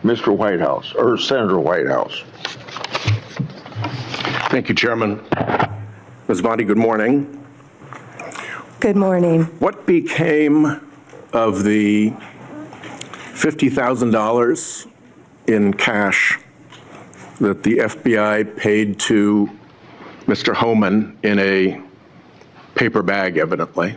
Mr. Whitehouse, or Senator Whitehouse. Thank you, Chairman. Ms. Bondi, good morning. Good morning. What became of the $50,000 in cash that the FBI paid to Mr. Hoffman in a paper bag, evidently?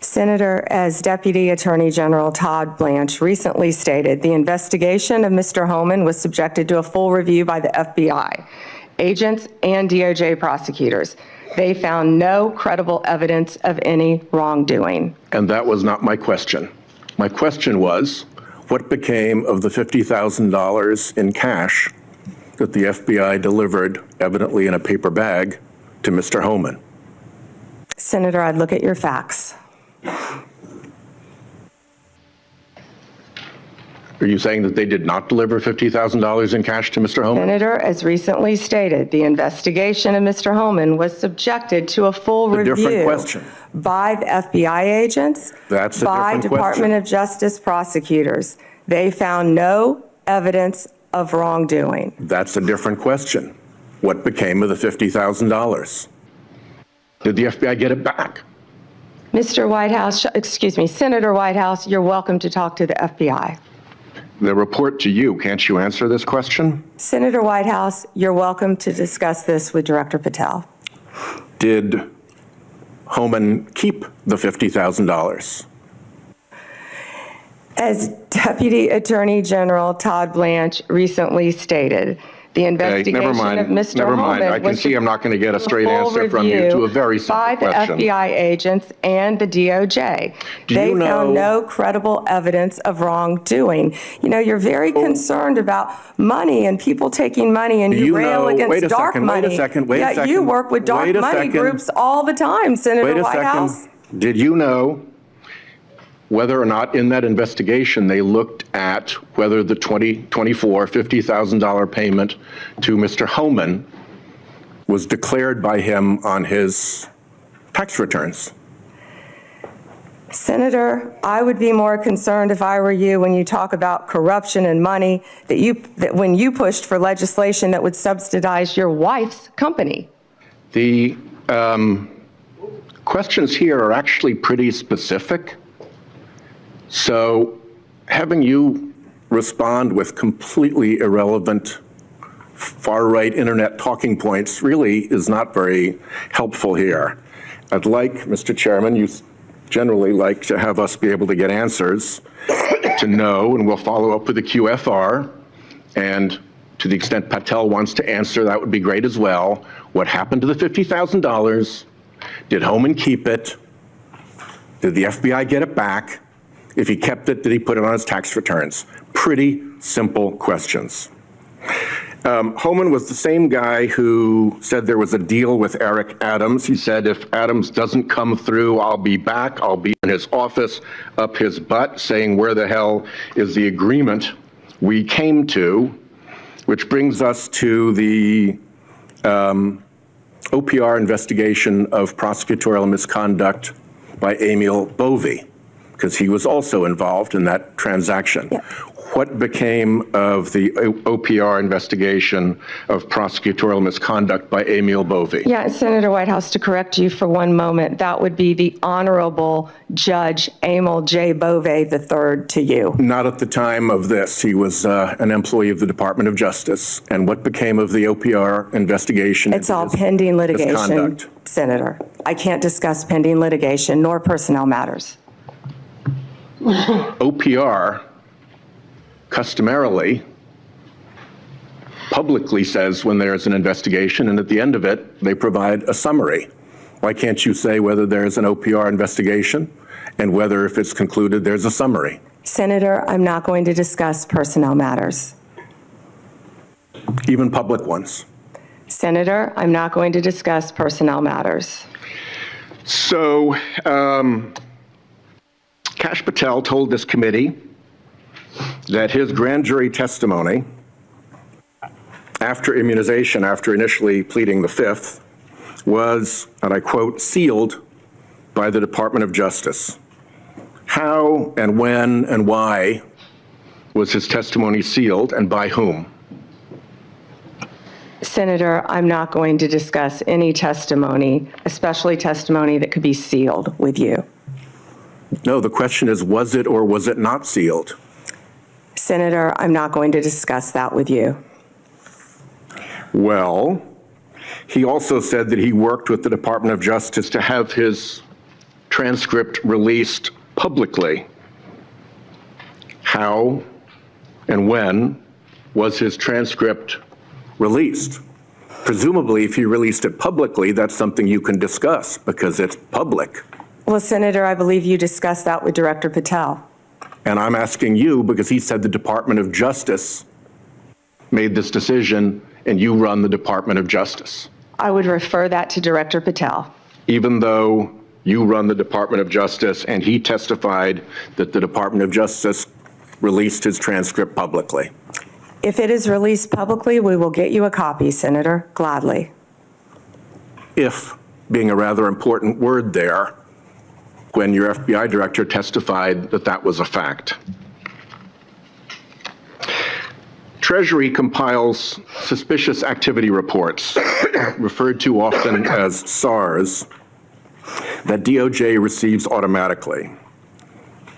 Senator, as Deputy Attorney General Todd Blanche recently stated, the investigation of Mr. Hoffman was subjected to a full review by the FBI, agents, and DOJ prosecutors. They found no credible evidence of any wrongdoing. And that was not my question. My question was, what became of the $50,000 in cash that the FBI delivered, evidently in a paper bag, to Mr. Hoffman? Senator, I'd look at your facts. Are you saying that they did not deliver $50,000 in cash to Mr. Hoffman? Senator, as recently stated, the investigation of Mr. Hoffman was subjected to a full review different question. by the FBI agents, That's a by different Department question. of Justice prosecutors. They found no evidence of wrongdoing. That's a different question. What became of the $50,000? Did the FBI get it back? Mr. Whitehouse, excuse me, Senator Whitehouse, you're welcome to talk to the FBI. The report to you, can't you answer this question? Senator Whitehouse, you're welcome to discuss this with Director Patel. Did Hoffman keep the $50,000? As Deputy Attorney General Todd Blanche recently stated, the investigation never mind. of Mr. Never mind. Hoffman I can was see I'm not going to get a straight full answer from you review to a very simple by the question. FBI agents and the DOJ. They you know- found no credible evidence of wrongdoing. You know, you're very concerned about money and people taking money, and you rail wait against a dark second, money. wait a second, wait a Yet second. you work with dark Wait a money second. groups all the time, Senator Wait a Whitehouse. second. Did you know whether or not in that investigation they looked at whether the $50,000 payment to Mr. Hoffman was declared by him on his tax returns? Senator, I would be more concerned if I were you when you talk about corruption and money that when you pushed for legislation that would subsidize your wife's company. The questions here are actually pretty specific. So having you respond with completely irrelevant far-right internet talking points really is not very helpful here. I'd like, Mr. Chairman, you generally like to have us be able to get answers to know, and we'll follow up with the QFR. And to the extent Patel wants to answer, that would be great as well. What happened to the $50,000? Did Hoffman keep it? Did the FBI get it back? If he kept it, did he put it on his tax returns? Pretty simple questions. Hoffman was the same guy who said there was a deal with Eric Adams. He said, if Adams doesn't come through, I'll be back. I'll be in his office up his butt saying, where the hell is the agreement we came to? Which brings us to the OPR investigation of prosecutorial misconduct by Emil Bovee, because he was also involved in that transaction. Yep. What became of the OPR investigation of prosecutorial misconduct by Emil Bovee? Yeah, Senator Whitehouse, to correct you for one moment, that would be the Honorable Judge Emil J. Bovee III to you. Not at the time of this. He was an employee of the Department of Justice. And what became of the OPR investigation? It's all pending litigation, misconduct? Senator. I can't discuss pending litigation nor personnel matters. OPR customarily publicly says when there's an investigation, and at the end of it, they provide a summary. Why can't you say whether there's an OPR investigation and whether, if it's concluded, there's a summary? Senator, I'm not going to discuss personnel matters. Even public ones. Senator, I'm not going to discuss personnel matters. So, Kash Patel told this committee that his grand jury testimony after immunization, after initially pleading the Fifth, was, and I quote, sealed by the Department of Justice. How and when and why was his testimony sealed, and by whom? Senator, I'm not going to discuss any testimony, especially testimony that could be sealed with you. No, the question is, was it or was it not sealed? Senator, I'm not going to discuss that with you. Well, he also said that he worked with the Department of Justice to have his transcript released publicly. How and when was his transcript released? Presumably, if he released it publicly, that's something you can discuss because it's public. Well, Senator, I believe you discussed that with Director Patel. And I'm asking you because he said the Department of Justice made this decision and you run the Department of Justice. I would refer that to Director Patel. Even though you run the Department of Justice and he testified that the Department of Justice released his transcript publicly. If it is released publicly, we will get you a copy, Senator, gladly. If, being a rather important word there, when your FBI director testified that that was a fact. Treasury compiles suspicious activity reports, referred to often as SARs, that DOJ receives automatically.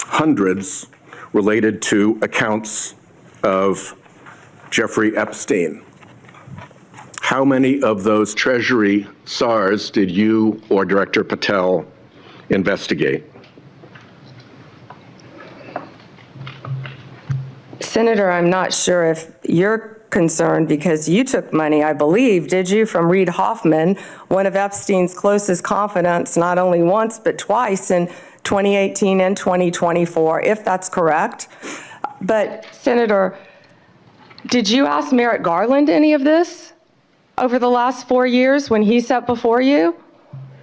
Hundreds related to accounts of Jeffrey Epstein. How many of those Treasury SARs did you or Director Patel investigate? Senator, I'm not sure if you're concerned because you took money, I believe, did you, from Reid Hoffman, one of Epstein's closest confidants, not only once but twice in 2018 and 2024, if that's correct. But, Senator, did you ask Merrick Garland any of this over the last 4 years when he sat before you?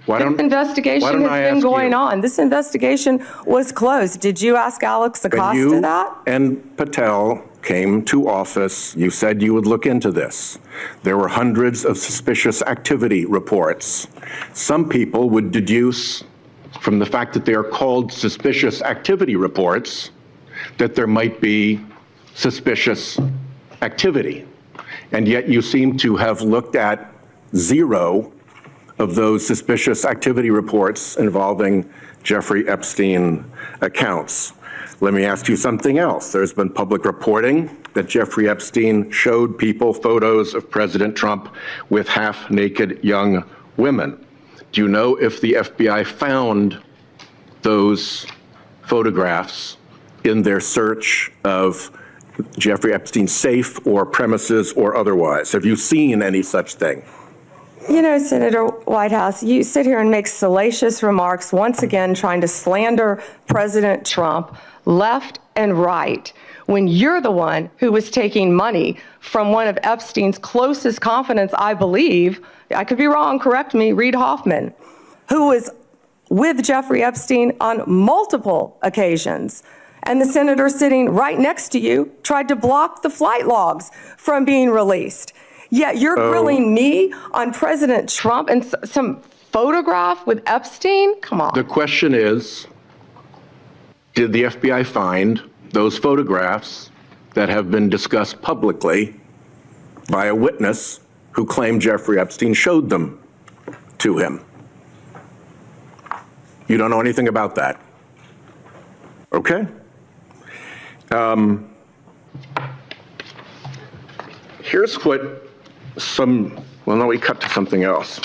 This investigation has been going on. This investigation was closed. Did you ask Alex Acosta that? And Patel came to office, you said you would look into this. There were hundreds of suspicious activity reports. Some people would deduce from the fact that they are called suspicious activity reports that there might be suspicious activity. And yet you seem to have looked at zero of those suspicious activity reports involving Jeffrey Epstein accounts. Let me ask you something else. There's been public reporting that Jeffrey Epstein showed people photos of President Trump with half-naked young women. Do you know if the FBI found those photographs in their search of Jeffrey Epstein's safe or premises or otherwise? Have you seen any such thing? You know, Senator Whitehouse, you sit here and make salacious remarks, once again trying to slander President Trump left and right, when you're the one who was taking money from one of Epstein's closest confidants, I believe, I could be wrong, correct me, Reid Hoffman, who was with Jeffrey Epstein on multiple occasions. And the senator sitting right next to you tried to block the flight logs from being released. Yet you're grilling me on President Trump and some photograph with Epstein? Come on. The question is, did the FBI find those photographs that have been discussed publicly by a witness who claimed Jeffrey Epstein showed them to him? You don't know anything about that? Okay. Here's what well, no, we cut to something else.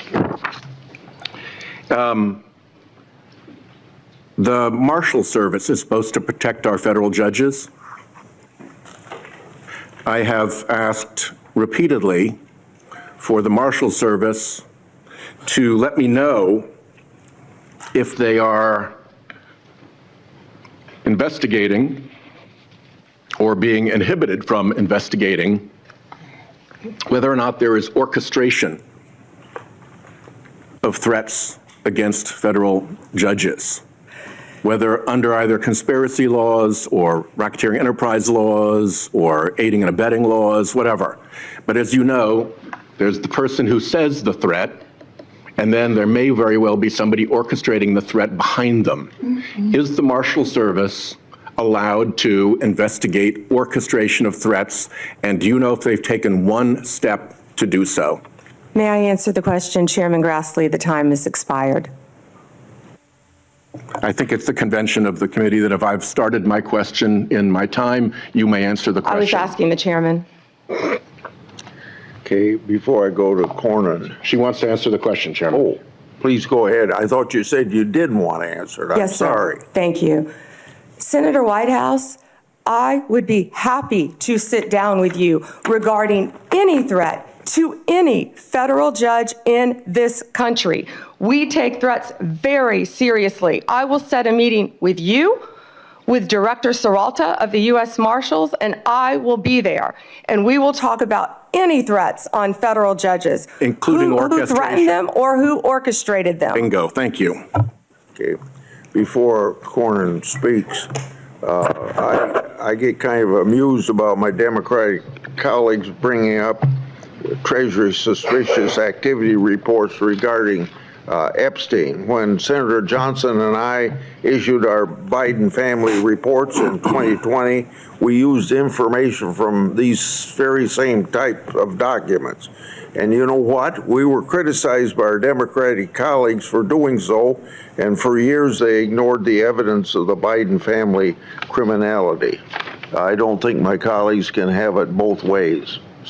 The Marshal Service is supposed to protect our federal judges. I have asked repeatedly for the Marshal Service to let me know if they are investigating or being inhibited from investigating whether or not there is orchestration of threats against federal judges. whether under either conspiracy laws or racketeering enterprise laws or aiding and abetting laws, whatever. But as you know, there's the person who says the threat, and then there may very well be somebody orchestrating the threat behind them. Is the Marshal Service allowed to investigate orchestration of threats, and do you know if they've taken one step to do so? May I answer the question, Chairman Grassley? The time has expired. I think it's the convention of the committee that if I've started my question in my time, you may answer the question. I was asking the chairman. Okay, before I go to Cornyn. She wants to answer the question, Chairman. Oh, please go ahead. I thought you said you didn't want to answer it. I'm Yes, sir. sorry. Thank you. Senator Whitehouse, I would be happy to sit down with you regarding any threat to any federal judge in this country. We take threats very seriously. I will set a meeting with you, with Director Seralta of the U.S. Marshals, and I will be there. And we will talk about any threats on federal judges. Including who orchestration. threatened them or who orchestrated them. Bingo, thank you. Okay, before Cornyn speaks, I get kind of amused about my Democratic colleagues bringing up Treasury suspicious activity reports regarding Epstein. When Senator Johnson and I issued our Biden family reports in 2020, we used information from these very same type of documents. And you know what? We were criticized by our Democratic colleagues for doing so, and for years they ignored the evidence of the Biden family criminality. I don't think my colleagues can have it both ways.